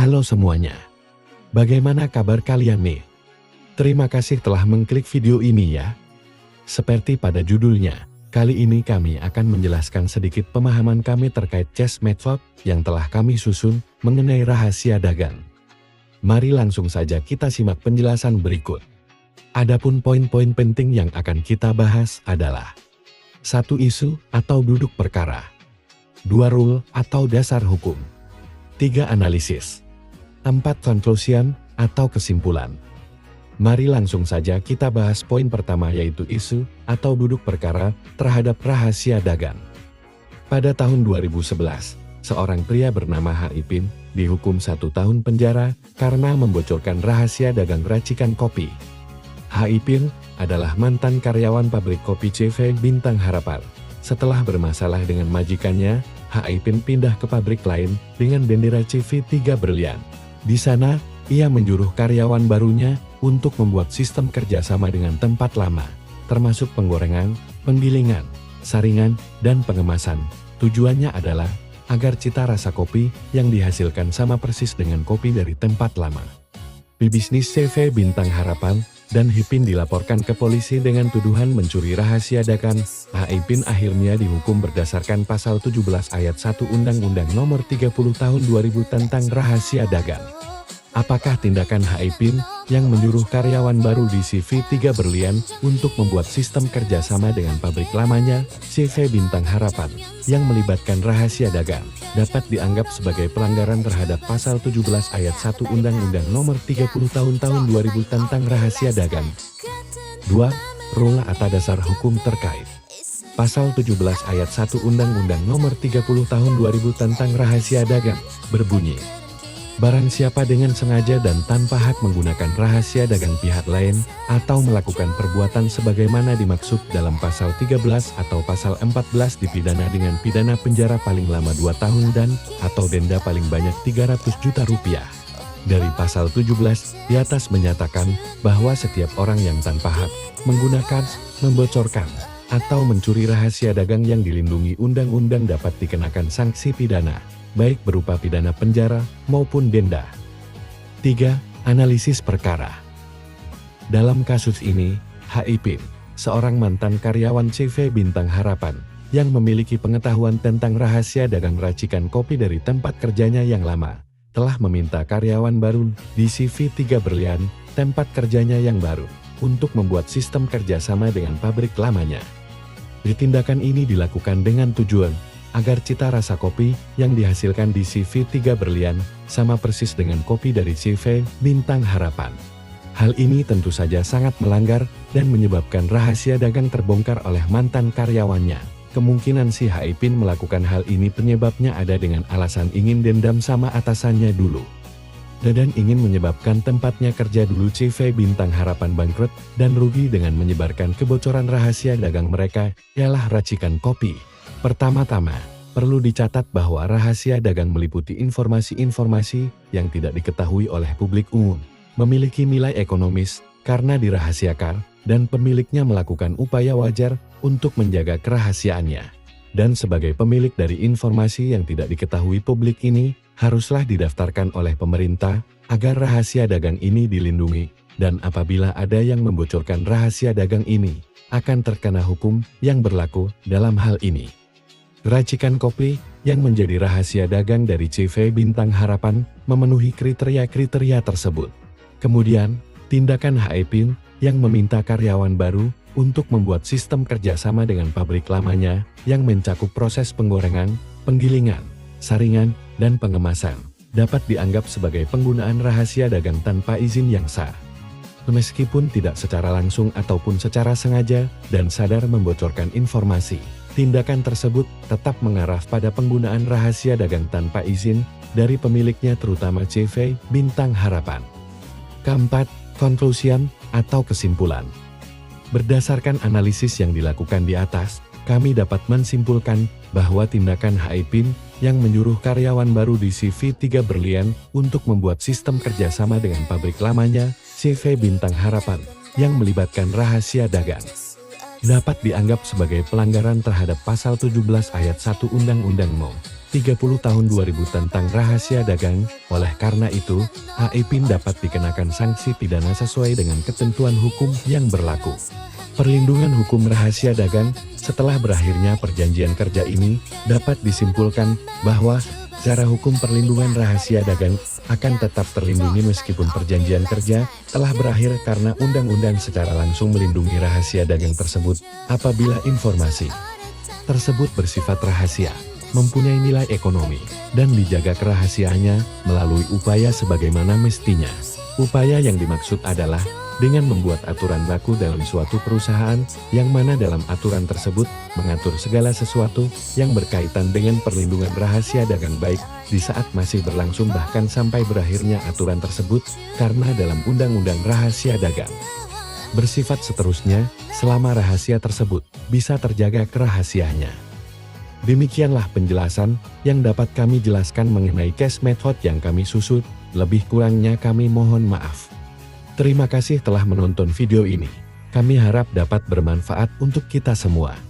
Halo semuanya. Bagaimana kabar kalian nih? Terima kasih telah mengklik video ini ya. Seperti pada judulnya, kali ini kami akan menjelaskan sedikit pemahaman kami terkait chess method yang telah kami susun mengenai rahasia dagang. Mari langsung saja kita simak penjelasan berikut. Adapun poin-poin penting yang akan kita bahas adalah 1. Isu atau duduk perkara, 2. Rule atau dasar hukum, 3. Analisis, 4. Conclusion atau kesimpulan. Mari langsung saja kita bahas poin pertama, yaitu isu atau duduk perkara terhadap rahasia dagang. Pada tahun 2011, seorang pria bernama Ha Ipin dihukum 1 tahun penjara karena membocorkan rahasia dagang racikan kopi. Ha Ipin adalah mantan karyawan pabrik kopi CV Bintang Harapan. Setelah bermasalah dengan majikannya, Ha Ipin pindah ke pabrik lain dengan bendera CV 3 Berlian. Di sana, ia menyuruh karyawan barunya untuk membuat sistem kerjasama dengan tempat lama, termasuk penggorengan, penggilingan, saringan, dan pengemasan. Tujuannya adalah agar cita rasa kopi yang dihasilkan sama persis dengan kopi dari tempat lama. Pebisnis CV Bintang Harapan dan Ipin dilaporkan ke polisi dengan tuduhan mencuri rahasia dagang. Ha Ipin akhirnya dihukum berdasarkan pasal 17 ayat 1 Undang-Undang Nomor 30 Tahun 2000 tentang rahasia dagang. Apakah tindakan Ha Ipin yang menyuruh karyawan baru di CV 3 Berlian untuk membuat sistem kerjasama dengan pabrik lamanya, CV Bintang Harapan, yang melibatkan rahasia dagang, dapat dianggap sebagai pelanggaran terhadap pasal 17 ayat 1 Undang-Undang Nomor 30 Tahun 2000 tentang rahasia dagang. 2. Rule atau dasar hukum terkait. Pasal 17 ayat 1 Undang-Undang Nomor 30 Tahun 2000 tentang rahasia dagang berbunyi, barang siapa dengan sengaja dan tanpa hak menggunakan rahasia dagang pihak lain atau melakukan perbuatan sebagaimana dimaksud dalam pasal 13 atau pasal 14 dipidana dengan pidana penjara paling lama 2 tahun dan atau denda paling banyak 300 juta rupiah. Dari pasal 17 di atas menyatakan bahwa setiap orang yang tanpa hak menggunakan, membocorkan, atau mencuri rahasia dagang yang dilindungi undang-undang dapat dikenakan sanksi pidana, baik berupa pidana penjara maupun denda. 3. Analisis perkara. Dalam kasus ini, Ha Ipin, seorang mantan karyawan CV Bintang Harapan, yang memiliki pengetahuan tentang rahasia dagang racikan kopi dari tempat kerjanya yang lama, telah meminta karyawan baru di CV 3 Berlian, tempat kerjanya yang baru, untuk membuat sistem kerjasama dengan pabrik lamanya. Tindakan ini dilakukan dengan tujuan agar cita rasa kopi yang dihasilkan di CV 3 Berlian sama persis dengan kopi dari CV Bintang Harapan. Hal ini tentu saja sangat melanggar dan menyebabkan rahasia dagang terbongkar oleh mantan karyawannya. Kemungkinan si Ha Ipin melakukan hal ini penyebabnya ada dengan alasan ingin dendam sama atasannya dulu, dan ingin menyebabkan tempatnya kerja dulu CV Bintang Harapan bangkrut dan rugi dengan menyebarkan kebocoran rahasia dagang mereka, ialah racikan kopi. Pertama-tama, perlu dicatat bahwa rahasia dagang meliputi informasi-informasi yang tidak diketahui oleh publik umum, memiliki nilai ekonomis karena dirahasiakan, dan pemiliknya melakukan upaya wajar untuk menjaga kerahasiaannya. Dan sebagai pemilik dari informasi yang tidak diketahui publik ini, haruslah didaftarkan oleh pemerintah agar rahasia dagang ini dilindungi, dan apabila ada yang membocorkan rahasia dagang ini, akan terkena hukum yang berlaku dalam hal ini. Racikan kopi yang menjadi rahasia dagang dari CV Bintang Harapan memenuhi kriteria-kriteria tersebut. Kemudian, tindakan Ha Ipin yang meminta karyawan baru untuk membuat sistem kerjasama dengan pabrik lamanya yang mencakup proses penggorengan, penggilingan, saringan, dan pengemasan, dapat dianggap sebagai penggunaan rahasia dagang tanpa izin yang sah. Meskipun tidak secara langsung ataupun secara sengaja dan sadar membocorkan informasi, tindakan tersebut tetap mengarah pada penggunaan rahasia dagang tanpa izin dari pemiliknya, terutama CV Bintang Harapan. Keempat, conclusion atau kesimpulan. Berdasarkan analisis yang dilakukan di atas, kami dapat mensimpulkan bahwa tindakan Ha Ipin yang menyuruh karyawan baru di CV 3 Berlian untuk membuat sistem kerjasama dengan pabrik lamanya, CV Bintang Harapan, yang melibatkan rahasia dagang, dapat dianggap sebagai pelanggaran terhadap Pasal 17 Ayat 1 Undang-Undang No. 30 Tahun 2000 tentang rahasia dagang. Oleh karena itu, AIPIN dapat dikenakan sanksi pidana sesuai dengan ketentuan hukum yang berlaku. Perlindungan hukum rahasia dagang. Setelah berakhirnya perjanjian kerja ini, dapat disimpulkan bahwa secara hukum perlindungan rahasia dagang akan tetap terlindungi meskipun perjanjian kerja telah berakhir karena undang-undang secara langsung melindungi rahasia dagang tersebut apabila informasi tersebut bersifat rahasia, mempunyai nilai ekonomi, dan dijaga kerahasiaannya melalui upaya sebagaimana mestinya. Upaya yang dimaksud adalah dengan membuat aturan baku dalam suatu perusahaan, yang mana dalam aturan tersebut mengatur segala sesuatu yang berkaitan dengan perlindungan rahasia dagang baik di saat masih berlangsung bahkan sampai berakhirnya aturan tersebut, karena dalam Undang-Undang Rahasia Dagang bersifat seterusnya selama rahasia tersebut bisa terjaga kerahasiaannya. Demikianlah penjelasan yang dapat kami jelaskan mengenai case method yang kami susut, lebih kurangnya kami mohon maaf. Terima kasih telah menonton video ini. Kami harap dapat bermanfaat untuk kita semua.